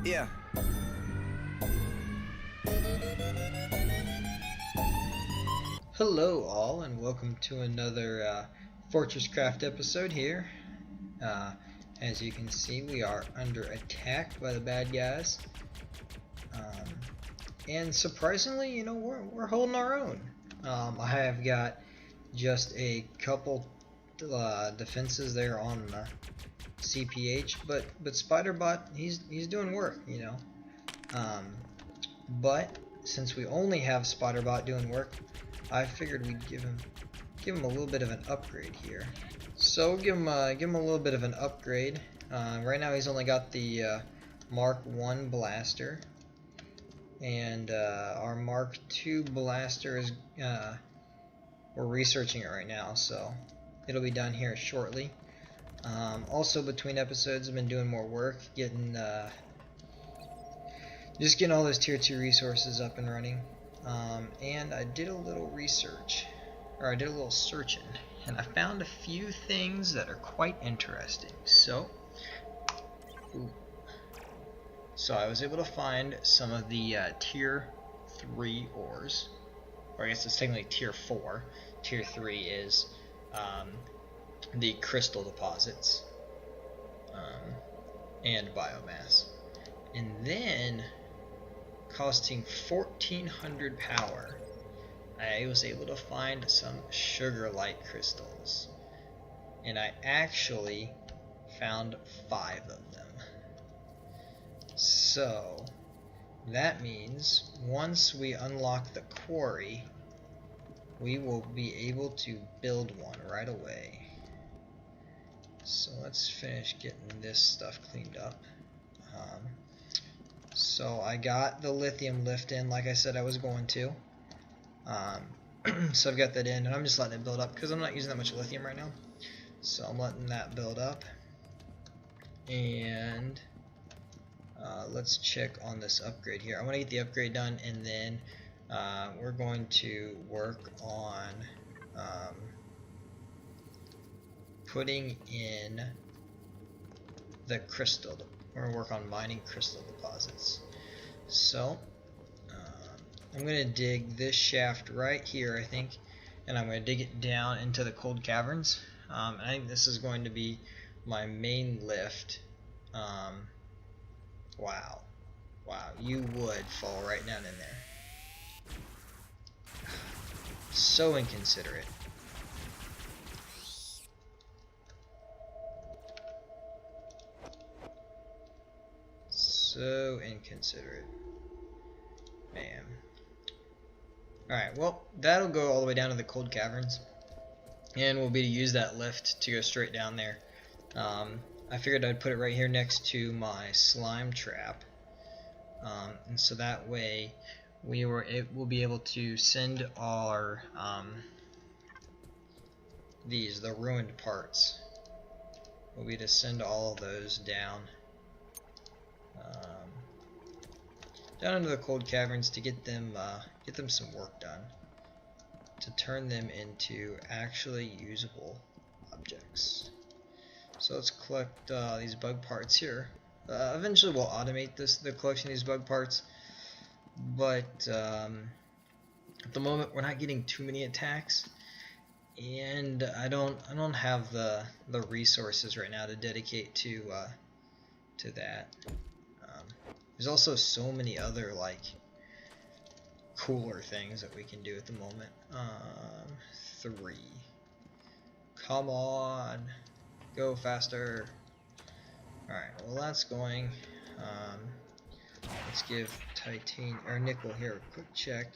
Yeah. Hello all and welcome to another Fortresscraft episode here. Uh, as you can see, we are under attack by the bad guys. And surprisingly, we're holding our own. I have got just a couple defenses there on the CPH, but Spiderbot, he's doing work, But since we only have Spiderbot doing work, I figured we'd give him a little bit of an upgrade here. So give him a little bit of an upgrade. Right now he's only got the Mark 1 blaster, and our Mark 2 blaster is we're researching it right now, so it'll be done here shortly. Also between episodes I've been doing more work, just getting all those tier 2 resources up and running. And I did a little research, or I did a little searching, and I found a few things that are quite interesting. So I was able to find some of the tier 3 ores, or I guess it's technically tier 4. Tier 3 is the crystal deposits and biomass. And then, costing 1400 power, I was able to find some sugar-like crystals. And I actually found 5 of them. So, that means once we unlock the quarry, we will be able to build one right away. So let's finish getting this stuff cleaned up. So I got the lithium lift in like I said I was going to. So I've got that in, and I'm just letting it build up because I'm not using that much lithium right now. So I'm letting that build up. And let's check on this upgrade here. I want to get the upgrade done, and then we're going to work on putting in the crystal. We're going to work on mining crystal deposits. So I'm going to dig this shaft right here, I think, and I'm going to dig it down into the cold caverns. I think this is going to be my main lift. Wow, you would fall right down in there. So inconsiderate. So inconsiderate. Man. Alright, well, that'll go all the way down to the cold caverns. And we'll be to use that lift to go straight down there. I figured I'd put it right here next to my slime trap. And so that way we'll be able to send our the ruined parts. We'll be to send all of those down into the cold caverns to get them some work done, to turn them into actually usable objects. So let's collect these bug parts here. Eventually we'll automate the collection of these bug parts, but at the moment we're not getting too many attacks, and I don't have the resources right now to dedicate to that. There's also so many other cooler things that we can do at the moment. 3. Come on, go faster. Alright, well that's going. Let's give nickel here a quick check.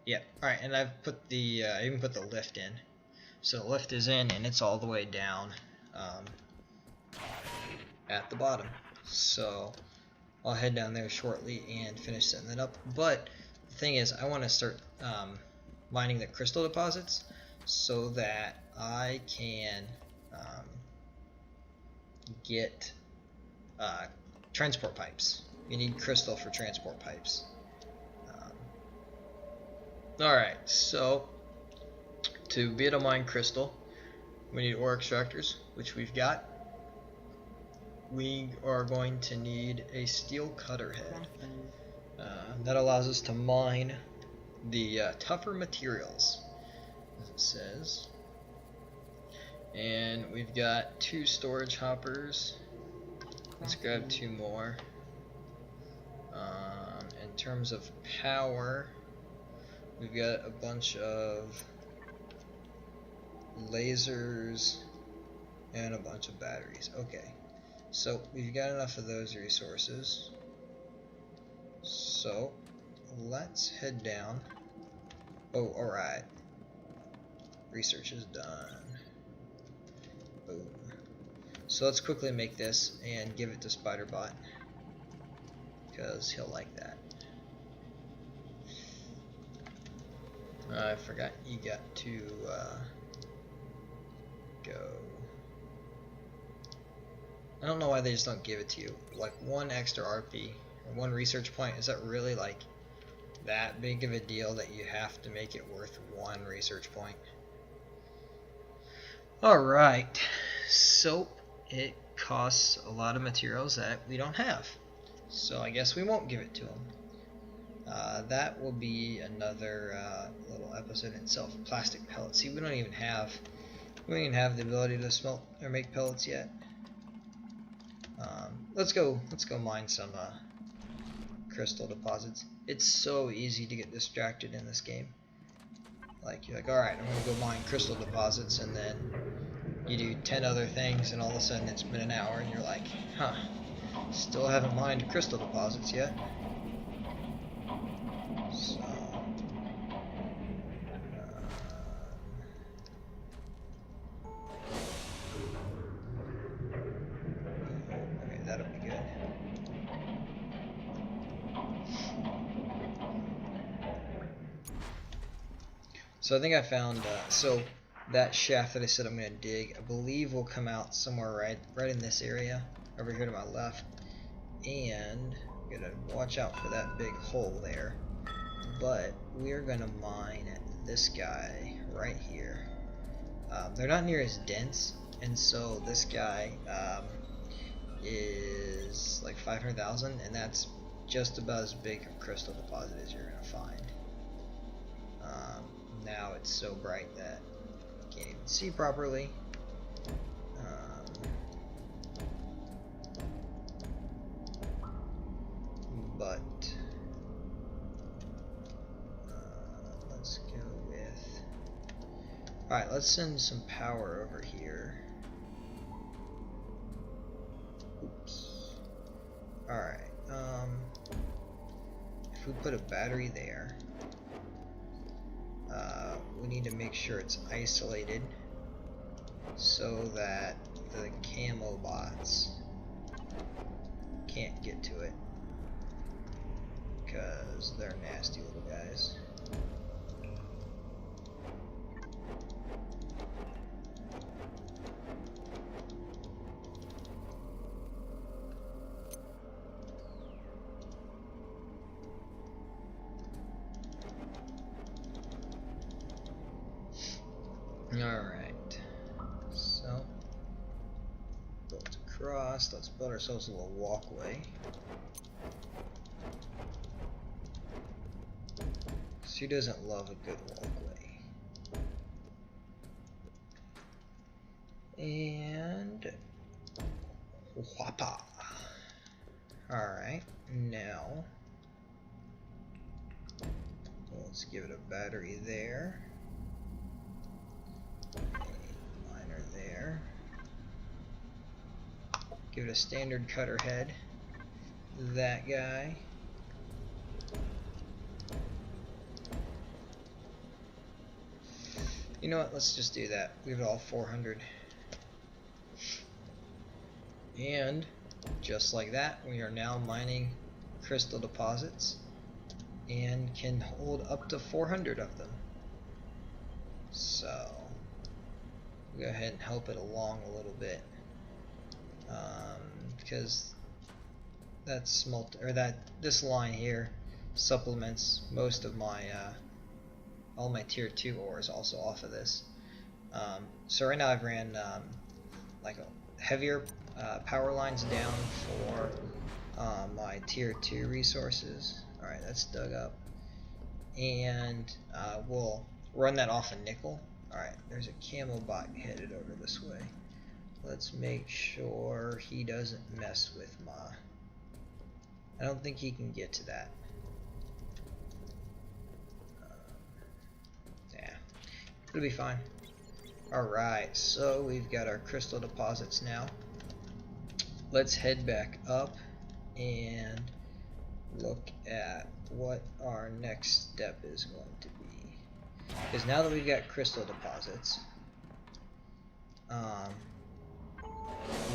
Yep. Alright, and I've put I even put the lift in. So the lift is in, and it's all the way down at the bottom. So I'll head down there shortly and finish setting that up. But the thing is, I want to start mining the crystal deposits so that I can get transport pipes. You need crystal for transport pipes. Alright, so to be able to mine crystal, we need ore extractors, which we've got. we are going to need a steel cutter head. That allows us to mine the tougher materials, as it says. And we've got 2 storage hoppers. Let's grab 2 more. In terms of power, we've got a bunch of lasers and a bunch of batteries. Okay, so we've got enough of those resources. So let's head down. Oh, alright. Research is done. Boom. So let's quickly make this and give it to Spiderbot, because he'll like that. I forgot you got to go. I don't know why they just don't give it to you. Like 1 extra RP, or 1 research point, is that really like that big of a deal that you have to make it worth 1 research point? Alright, so it costs a lot of materials that we don't have, so I guess we won't give it to them. That will be another little episode in itself. Plastic pellets. See, we don't even have the ability to smelt or make pellets yet. Let's go mine some crystal deposits. It's so easy to get distracted in this game. Like, you're like, alright, I'm gonna go mine crystal deposits, and then you do 10 other things, and all of a sudden it's been an hour, and you're like, huh, still haven't mined crystal deposits yet. So, okay, that'll be good. So I think I found, so that shaft that I said I'm going to dig, I believe will come out somewhere right in this area, over here to my left. And I'm going to watch out for that big hole there. But we're going to mine this guy right here. They're not near as dense, and so this guy is like 500,000, and that's just about as big a crystal deposit as you're going to find. Now it's so bright that you can't even see properly. But let's go with... Alright, let's send some power over here. Oops. Alright, if we put a battery there, we need to make sure it's isolated so that the camo bots can't get to it, because they're nasty little guys. Alright, so built across, let's build ourselves a little walkway. Who doesn't love a good walkway? And whoppa. Alright, now let's give it a battery there. A miner there. Give it a standard cutter head. That guy. You know what, let's just do that. Leave it all 400. And just like that, we are now mining crystal deposits and can hold up to 400 of them. So we'll go ahead and help it along a little bit, because that's this line here supplements most of my all my tier 2 ores also off of this. So right now I've ran like heavier power lines down for my tier 2 resources. Alright, that's dug up. And we'll run that off a nickel. Alright, there's a camo bot headed over this way. Let's make sure he doesn't mess with my... I don't think he can get to that. Yeah, it'll be fine. Alright, so we've got our crystal deposits now. Let's head back up and look at what our next step is going to be. Because now that we've got crystal deposits,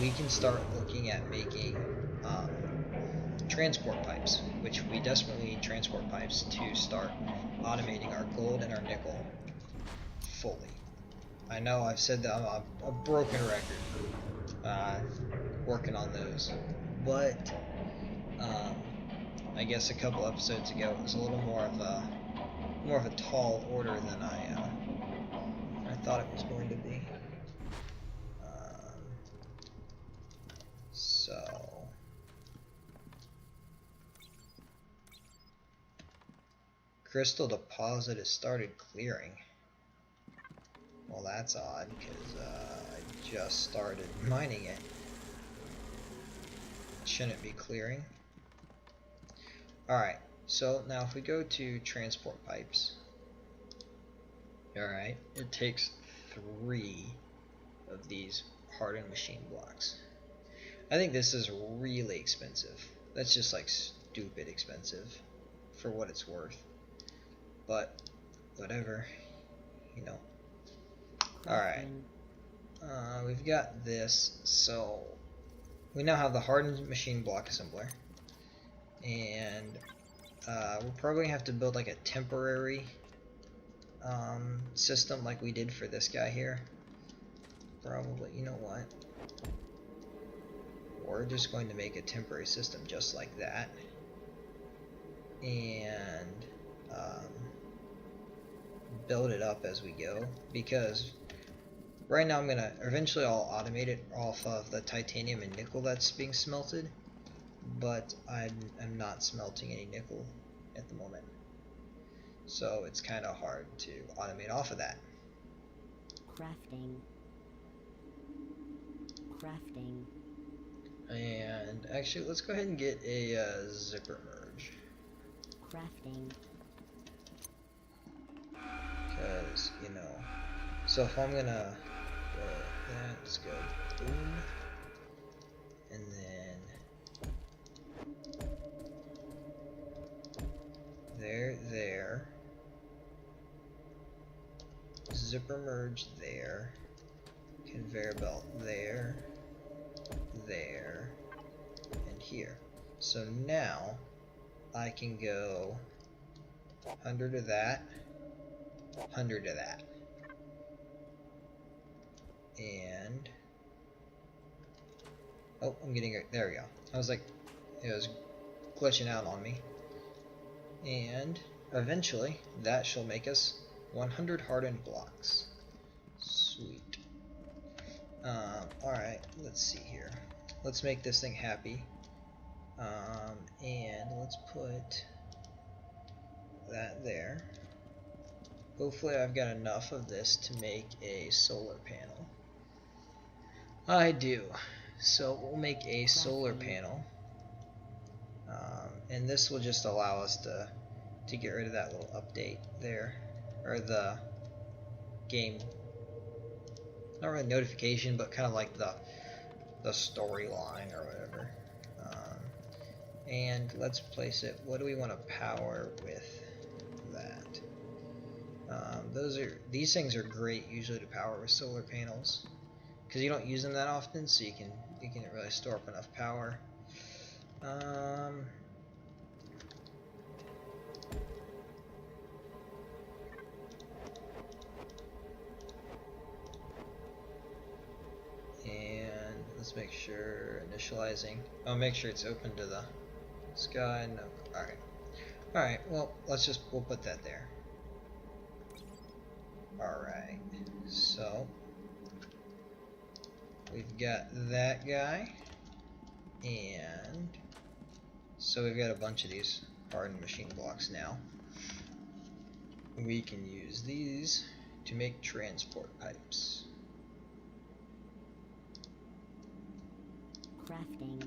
we can start looking at making transport pipes, which we desperately need transport pipes to start automating our gold and our nickel fully. I know I've said that I'm a broken record working on those, but I guess a couple episodes ago it was a little more of a tall order than I thought it was going to be. So crystal deposit has started clearing. Well, that's odd because I just started mining it. Shouldn't it be clearing? Alright, so now if we go to transport pipes, alright, it takes 3 of these hardened machine blocks. I think this is really expensive. That's just like stupid expensive for what it's worth. But whatever, you know. Alright, we've got this, so we now have the hardened machine block assembler, and we'll probably have to build like a temporary system like we did for this guy here. Probably, you know what? We're just going to make a temporary system just like that, and build it up as we go, because right now eventually I'll automate it off of the titanium and nickel that's being smelted, but I'm not smelting any nickel at the moment, so it's kind of hard to automate off of that. Crafting. And actually, let's go ahead and get a zipper merge. Crafting. Because, you know, so if I'm gonna go that, let's go boom, and then there, zipper merge there, conveyor belt there, and here. So now I can go 100 of that, 100 of that, and oh, I'm getting it. There we go. I was like, it was glitching out on me. And eventually that shall make us 100 hardened blocks. Sweet. Alright, let's see here. Let's make this thing happy. And let's put that there. Hopefully I've got enough of this to make a solar panel. I do. So we'll make a solar panel. And this will just allow us to get rid of that little update there. Or the game, not really notification, but kind of like the storyline or whatever. And let's place it, what do we want to power with that? These things are great usually to power with solar panels, because you don't use them that often, so you can really store up enough power. And let's make sure initializing. Oh, make sure it's open to the sky. No. Alright. Alright, well, we'll put that there. Alright. So we've got that guy, and so we've got a bunch of these hardened machine blocks now. We can use these to make transport pipes. Crafting.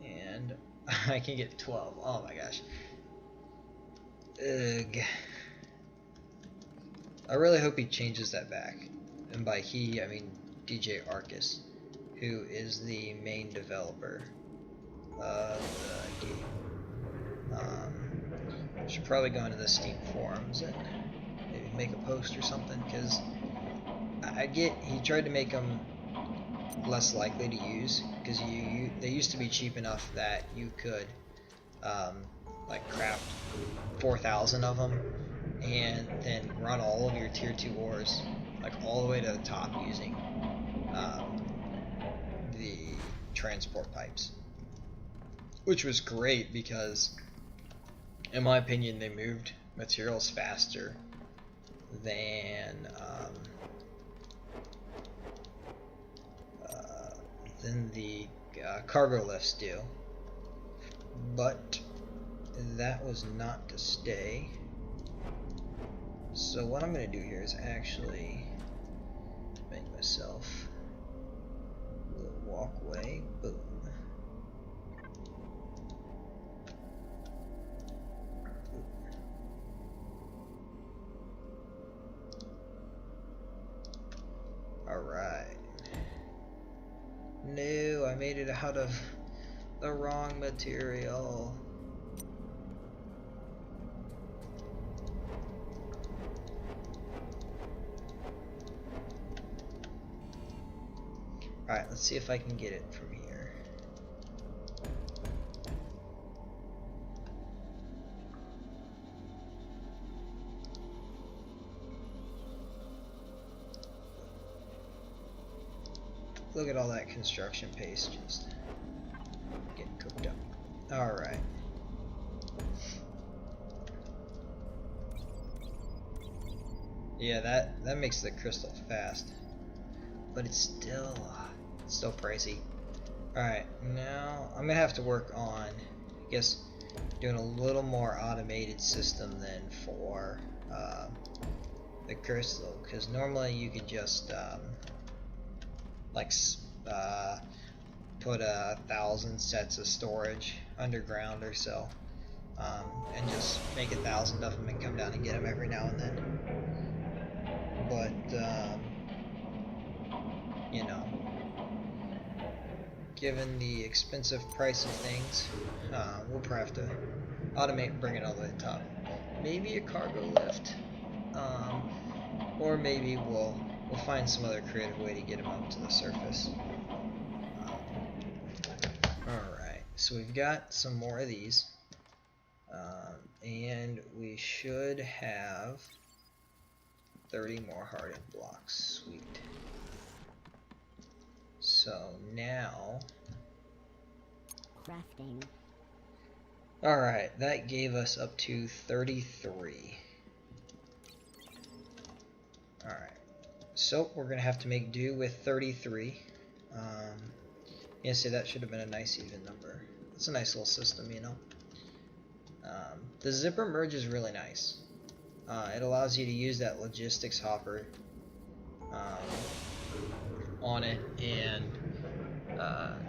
And I can get 12. Oh my gosh. Ugh. I really hope he changes that back. And by he, I mean DJ Arcus, who is the main developer of the game. I should probably go into the Steam forums and maybe make a post or something, because I get he tried to make them less likely to use, because they used to be cheap enough that you could like craft 4,000 of them and then run all of your tier 2 ores like all the way to the top using the transport pipes, which was great because in my opinion they moved materials faster than the cargo lifts do. But that was not to stay. So what I'm going to do here is actually make myself a little walkway. Boom. Alright. No, I made it out of the wrong material. Alright, let's see if I can get it from here. Look at all that construction paste just getting cooked up. Alright. Yeah, that makes the crystal fast. But it's still pricey. Alright, now I'm gonna have to work on, I guess, doing a little more automated system than for the crystal, because normally you could just put 1,000 sets of storage underground or so, and just make 1,000 of them and come down and get them every now and then. But you know, given the expensive price of things, we'll probably have to automate and bring it all the way to the top. Maybe a cargo lift, or maybe we'll find some other creative way to get them up to the surface. Alright, so we've got some more of these, and we should have 30 more hardened blocks. Sweet. So now, Crafting. alright, that gave us up to 33. Alright, so we're gonna have to make do with 33. Yeah, see, that should have been a nice even number. It's a nice little system, you know. The zipper merge is really nice. It allows you to use that logistics hopper on it, and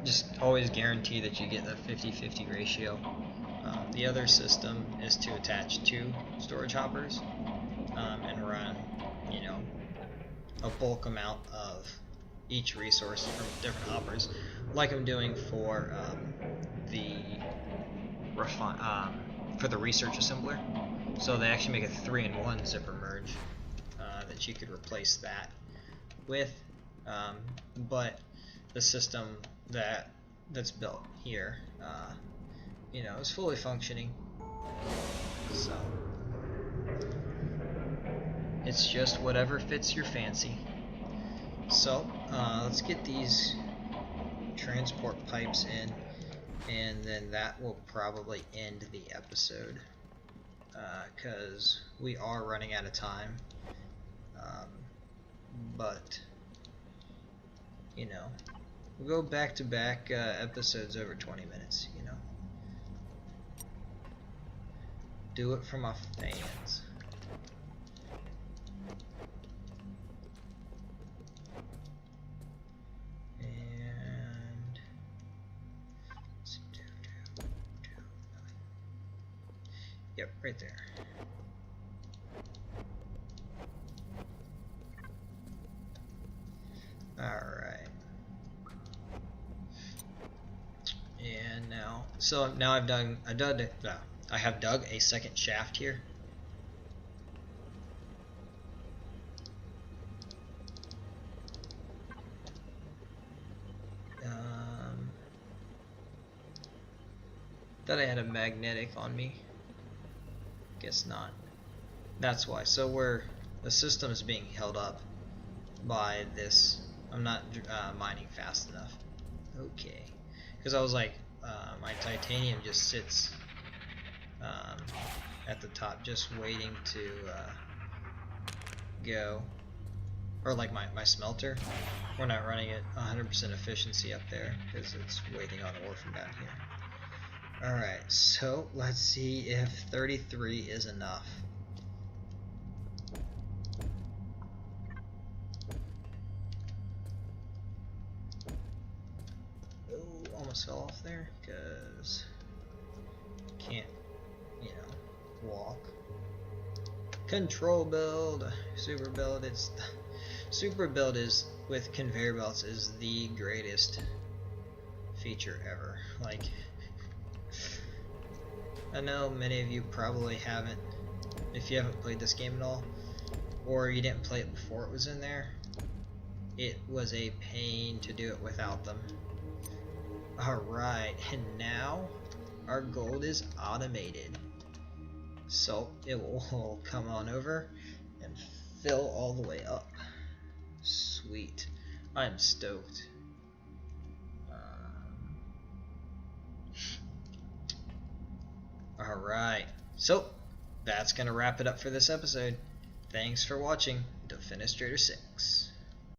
just always guarantee that you get the 50-50 ratio. The other system is to attach 2 storage hoppers and run, you know, a bulk amount of each resource from different hoppers, like I'm doing for the research assembler. So they actually make a 3-in-1 zipper merge that you could replace that with, but the system that's built here, you know, is fully functioning. So it's just whatever fits your fancy. So let's get these transport pipes in, and then that will probably end the episode, because we are running out of time. But you know, we'll go back to back episodes over 20 minutes, you know. Do it for my fans. And yep, right there. Alright. And now, so now I have dug a second shaft here. Thought I had a magnetic on me. Guess not. That's why. So the system is being held up by this. I'm not mining fast enough. Okay. Because I was like, my titanium just sits at the top, just waiting to go. Or like my smelter. We're not running at 100% efficiency up there because it's waiting on ore from down here. Alright, so let's see if 33 is enough. Oh, almost fell off there because can't, you know, walk. Control build, super build. Super build is with conveyor belts is the greatest feature ever. Like, I know many of you probably haven't, if you haven't played this game at all, or you didn't play it before it was in there. It was a pain to do it without them. Alright, and now our gold is automated. So it will come on over and fill all the way up. Sweet. I'm stoked. Alright, so that's going to wrap it up for this episode. Thanks for watching Defenestrator 6.